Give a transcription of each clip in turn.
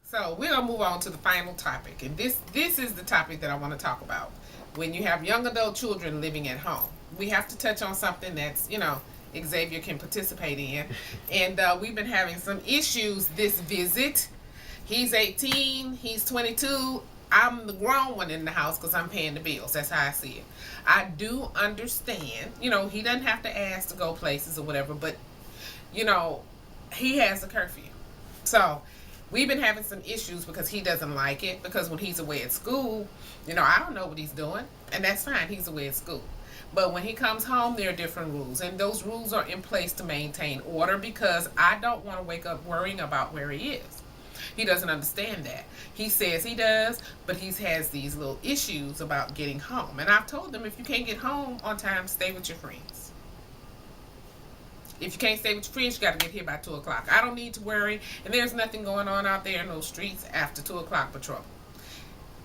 So we're gonna move on to the final topic, and this is the topic that I want to talk about. When you have young adult children living at home, we have to touch on something that's Xavier can participate in, and we've been having some issues this visit. He's 18, he's 22. I'm the grown one in the house because I'm paying the bills. That's how I see it. I do understand, he doesn't have to ask to go places or whatever, but you know, he has a curfew. So we've been having some issues because he doesn't like it. Because when he's away at school, I don't know what he's doing, and that's fine. He's away at school. But when he comes home, there are different rules, and those rules are in place to maintain order because I don't want to wake up worrying about where he is. He doesn't understand that. He says he does, but he has these little issues about getting home. And I've told him if you can't get home on time, stay with your friends. If you can't stay with your friends, you got to get here by 2 o'clock. I don't need to worry, and there's nothing going on out there in those streets after 2 o'clock but trouble.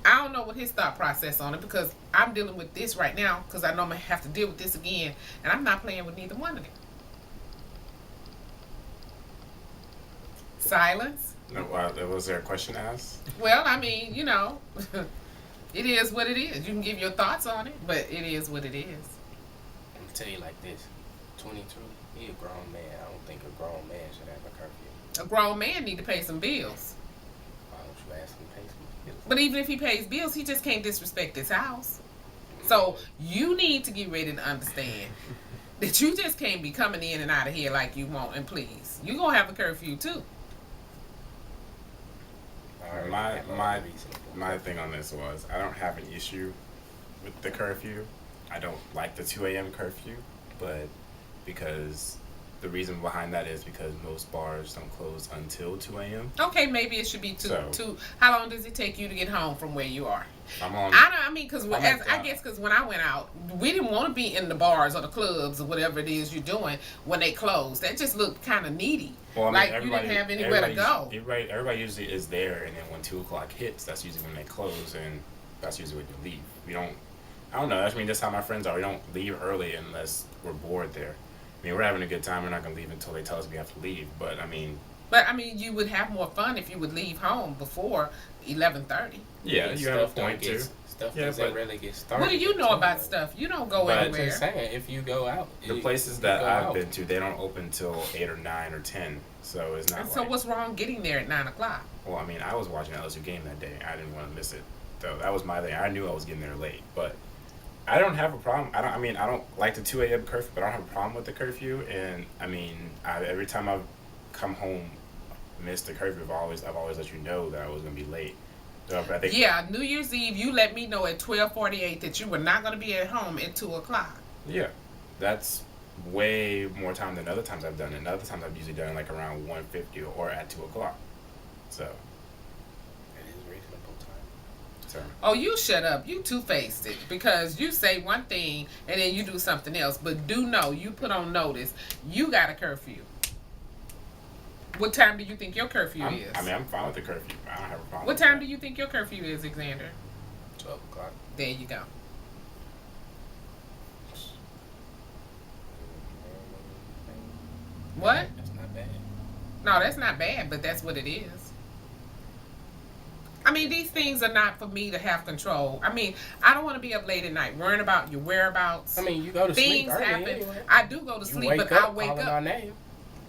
I don't know what his thought process on it because I'm dealing with this right now because I know I'm going to have to deal with this again, and I'm not playing with neither one of them. Silence. No, was there a question asked? Well, I mean, it is what it is. You can give your thoughts on it, but it is what it is. I'm gonna tell you like this: 22, he a grown man. I don't think a grown man should have a curfew. A grown man need to pay some bills. Why don't you ask him to pay some bills? But even if he pays bills, he just can't disrespect his house. So you need to get ready to understand that you just can't be coming in and out of here like you want and please. You're gonna have a curfew too. My thing on this was I don't have an issue with the curfew. I don't like the 2 a.m. curfew, but because the reason behind that is because most bars don't close until 2 a.m. Okay, maybe it should be two. How long does it take you to get home from where you are? Because when I went out, we didn't want to be in the bars or the clubs or whatever it is you're doing when they close. That just looked kind of needy. Well, I mean, like you didn't have anywhere to go. Everybody usually is there, and then when 2 o'clock hits, that's usually when they close, and that's usually when you leave. We don't. I don't know. I mean, that's how my friends are. We don't leave early unless we're bored there. I mean, we're having a good time. We're not gonna leave until they tell us we have to leave. But I mean, you would have more fun if you would leave home before 11:30. Yeah, you have a point too. Stuff doesn't really get started. What do you know about stuff? You don't go anywhere. I'm just saying, if you go out, the places that I've been to, they don't open till 8 or 9 or 10. So it's not. So what's wrong getting there at 9 o'clock? Well, I mean, I was watching the LSU game that day. I didn't want to miss it. So that was my thing. I knew I was getting there late, but I don't have a problem. I don't like the 2 a.m. curfew, but I don't have a problem with the curfew. And I mean, every time I've come home, missed the curfew, I've always let you know that I was gonna be late. So I think, New Year's Eve, you let me know at 12:48 that you were not gonna be at home at 2 o'clock. Yeah, that's way more time than other times I've done it. And other times I've usually done it like around 1:50 or at 2 o'clock. So. Oh, you shut up. You two-faced it because you say one thing and then you do something else. But do know, you put on notice, you got a curfew. What time do you think your curfew is? I mean, I'm fine with the curfew. I don't have a problem. What time do you think your curfew is, Xander? 12 o'clock. There you go. What? That's not bad. No, that's not bad, but that's what it is. I mean, these things are not for me to have control. I mean, I don't want to be up late at night worrying about your whereabouts. I mean, you go to sleep early happen. Anyway. I do go to sleep, but I wake up. Our name.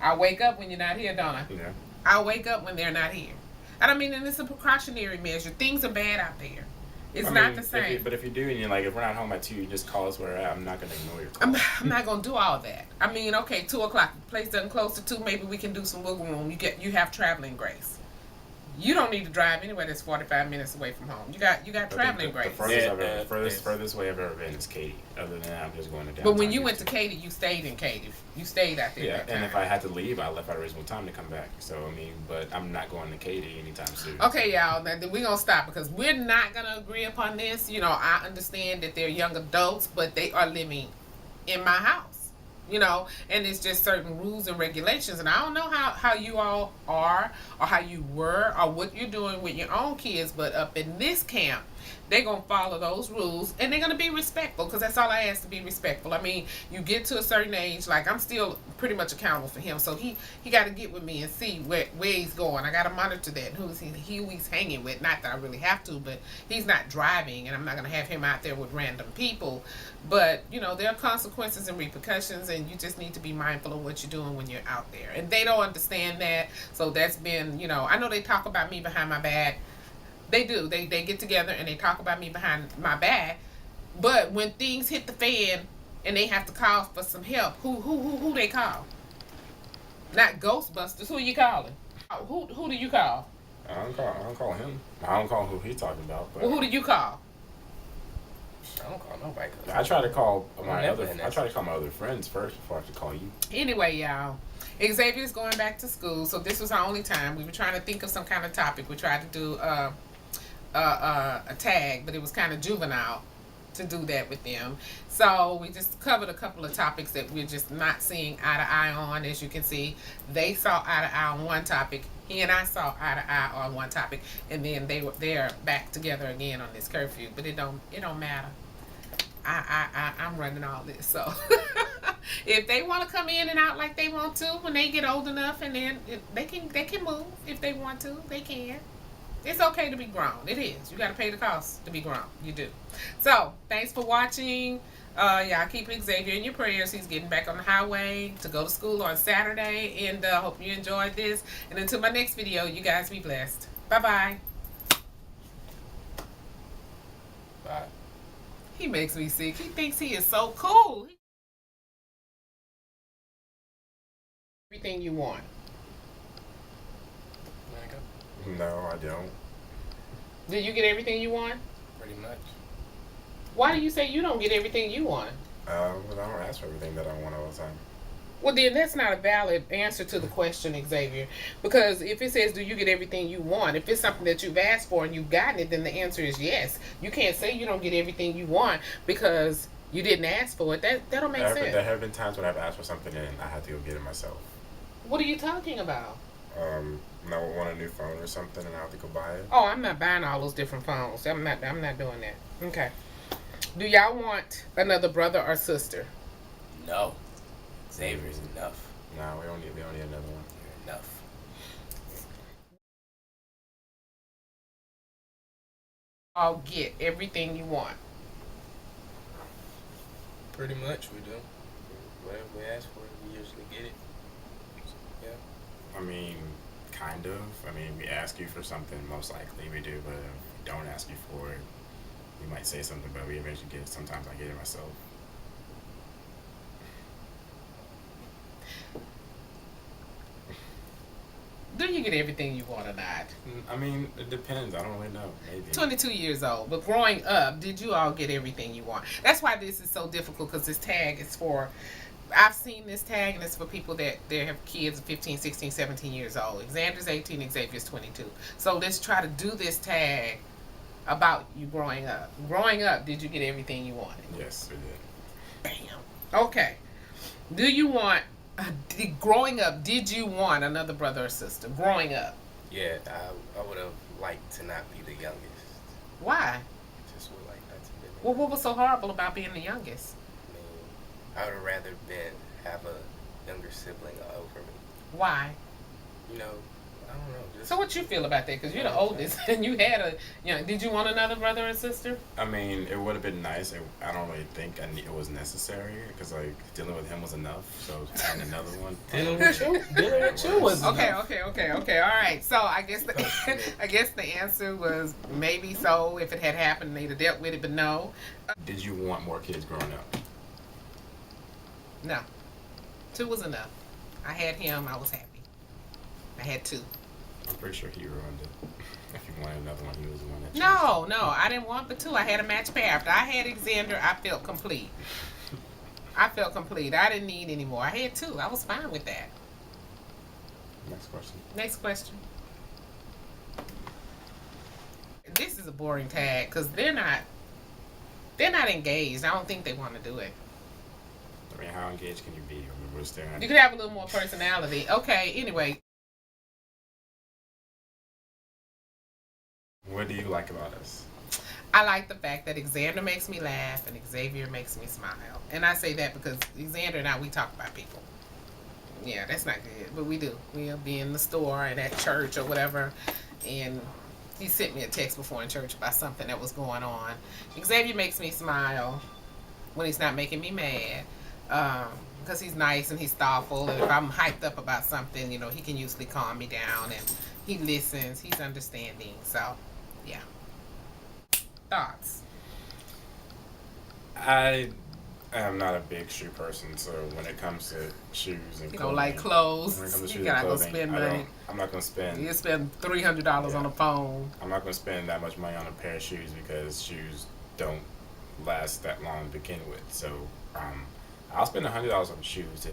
I wake up when you're not here, don't I? Yeah. I wake up when they're not here. And I mean, and it's a precautionary measure. Things are bad out there. It's not the same. But if you do, and you're like, if we're not home at 2, you just call us where we're at. I'm not going to ignore your call. I'm not going to do all that. I mean, okay, 2 o'clock. The place doesn't close to 2. Maybe we can do some wiggle room. You have traveling grace. You don't need to drive anywhere that's 45 minutes away from home. You got traveling grace. The furthest way I've ever been is Katy. Other than that, I'm just going to downtown. But when you went to Katy, you stayed in Katy. You stayed out there. Yeah, and if I had to leave, I left at a reasonable time to come back. So, I mean, but I'm not going to Katy anytime soon. Okay, y'all, then we're going to stop because we're not going to agree upon this. I understand that they're young adults, but they are living in my house. And it's just certain rules and regulations. And I don't know how you all are or how you were or what you're doing with your own kids, but up in this camp, they're going to follow those rules and they're going to be respectful, because that's all I ask, to be respectful. I mean, you get to a certain age, like I'm still pretty much accountable for him, so he got to get with me and see where he's going. I got to monitor that, and who he's hanging with. Not that I really have to, but he's not driving, and I'm not going to have him out there with random people. But you know, there are consequences and repercussions, and you just need to be mindful of what you're doing when you're out there. And they don't understand that, so that's been, you know, I know they talk about me behind my back. They do. They get together and they talk about me behind my back. But when things hit the fan and they have to call for some help, who they call? Not Ghostbusters. Who you calling? Who do you call? I don't call him. I don't call who he's talking about. But Well, who do you call? I don't call nobody. I try to call my other friends first before I have to call you. Anyway, y'all, Xavier's going back to school, so this was our only time. We were trying to think of some kind of topic. We tried to do a tag, but it was kind of juvenile to do that with them. So we just covered a couple of topics that we're just not seeing eye to eye on. As you can see, they saw eye to eye on one topic. He and I saw eye to eye on one topic, and then they're back together again on this curfew. But it don't matter. I'm running all this, so if they want to come in and out like they want to when they get old enough, and then they can move if they want to, they can. It's okay to be grown. It is. You got to pay the cost to be grown. You do. So thanks for watching. Y'all keep Xavier in your prayers. He's getting back on the highway to go to school on Saturday, and hope you enjoyed this. And until my next video, you guys be blessed. Bye. Bye. He makes me sick. He thinks he is so cool. Everything you want. No, I don't. Do you get everything you want? Pretty much. Why do you say you don't get everything you want? But I don't ask for everything that I want all the time. Well, then that's not a valid answer to the question, Xavier. Because if it says, do you get everything you want? If it's something that you've asked for and you've gotten it, then the answer is yes. You can't say you don't get everything you want because you didn't ask for it. That don't make sense. There have been times when I've asked for something and I had to go get it myself. What are you talking about? I want a new phone or something and I have to go buy it. Oh, I'm not buying all those different phones. I'm not doing that. Okay. Do y'all want another brother or sister? No. Xavier's enough. No, we don't need another one. You're enough. I'll get everything you want. Pretty much we do. Whatever we ask for, we usually get it. So, yeah. I mean, kind of. I mean, we ask you for something, most likely we do, but if we don't ask you for it, you might say something, but we eventually get it. Sometimes I get it myself. Do you get everything you want or not? I mean, it depends. I don't really know. Maybe. 22 years old, but growing up, did you all get everything you want? That's why this is so difficult, because this tag is for, I've seen this tag, and it's for people that they have kids 15, 16, 17 years old. Xander's 18, Xavier's 22. So let's try to do this tag about you growing up. Growing up, did you get everything you wanted? Yes, we did. Bam. Okay. Do you want, growing up, did you want another brother or sister? Growing up. Yeah, I would have liked to not be the youngest. Why? Just would like that to be. Well, what was so horrible about being the youngest? I mean, I would have rather have a younger sibling over me. Why? You know, I don't know. Just So what you feel about that? Because you're the oldest, and you had did you want another brother or sister? I mean, it would have been nice. I don't really think it was necessary because like dealing with him was enough. So having another one. dealing with you was Okay. enough. All right. So I guess the answer was maybe so. If it had happened, they'd have dealt with it, but no. Did you want more kids growing up? No. 2 was enough. I had him. I was happy. I had 2. I'm pretty sure he ruined it. If you wanted another one, he was the one that. No, I didn't want but 2. I had a match pair. After I had Xander, I felt complete. I didn't need any more. I had 2. I was fine with that. Next question. This is a boring tag because they're not engaged. I don't think they want to do it. I mean, how engaged can you be? I mean, we're staring at You could have a little more personality. Okay, anyway. What do you like about us? I like the fact that Xander makes me laugh and Xavier makes me smile. And I say that because Xander and I, we talk about people. Yeah, that's not good, but we do. We'll be in the store and at church or whatever, and he sent me a text before in church about something that was going on. Xavier makes me smile when he's not making me mad, because he's nice and he's thoughtful. And if I'm hyped up about something, he can usually calm me down, and he listens. He's understanding. So, yeah. Thoughts? I am not a big shoe person, so when it comes to shoes and You clothing, don't like clothes. when it comes to You shoes and gotta go clothing, spend money. I'm not gonna spend. You spend $300 on a phone. I'm not gonna spend that much money on a pair of shoes because shoes don't last that long to begin with. So I'll spend $100 on shoes